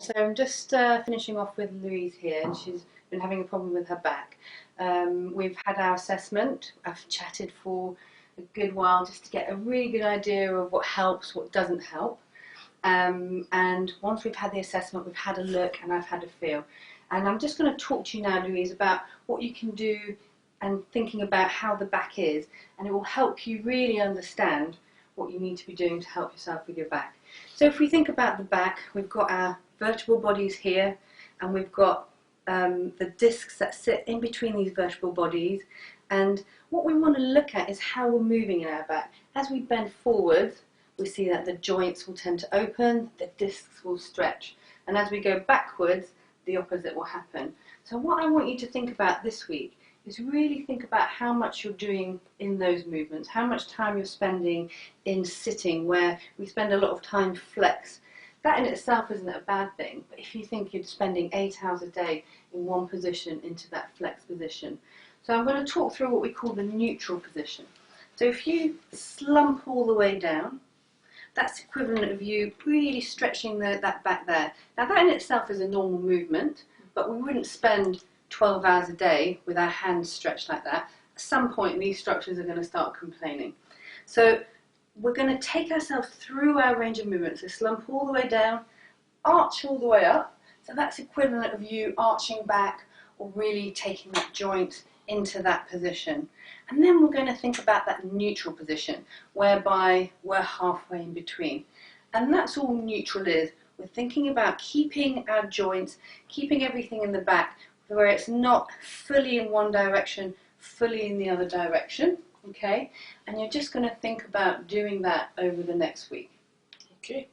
So I'm just finishing off with Louise here, and she's been having a problem with her back. We've had our assessment. I've chatted for a good while just to get a really good idea of what helps, what doesn't help. And once we've had the assessment, we've had a look and I've had a feel. And I'm just going to talk to you now, Louise, about what you can do and thinking about how the back is, and it will help you really understand what you need to be doing to help yourself with your back. So if we think about the back, we've got our vertebral bodies here, and we've got the discs that sit in between these vertebral bodies, and what we want to look at is how we're moving in our back. As we bend forwards, we see that the joints will tend to open, the discs will stretch, and as we go backwards, the opposite will happen. So what I want you to think about this week is really think about how much you're doing in those movements, how much time you're spending in sitting, where we spend a lot of time flex. That in itself isn't a bad thing, but if you think you're spending 8 hours a day in one position into that flex position. So I'm going to talk through what we call the neutral position. So if you slump all the way down, that's equivalent of you really stretching that back there. Now that in itself is a normal movement, but we wouldn't spend 12 hours a day with our hands stretched like that. At some point these structures are going to start complaining. So we're going to take ourselves through our range of movement. So slump all the way down, arch all the way up. So that's equivalent of you arching back or really taking that joint into that position. And then we're going to think about that neutral position, whereby we're halfway in between. And that's all neutral is. We're thinking about keeping our joints, keeping everything in the back, where it's not fully in one direction, fully in the other direction, okay? And you're just going to think about doing that over the next week. Okay.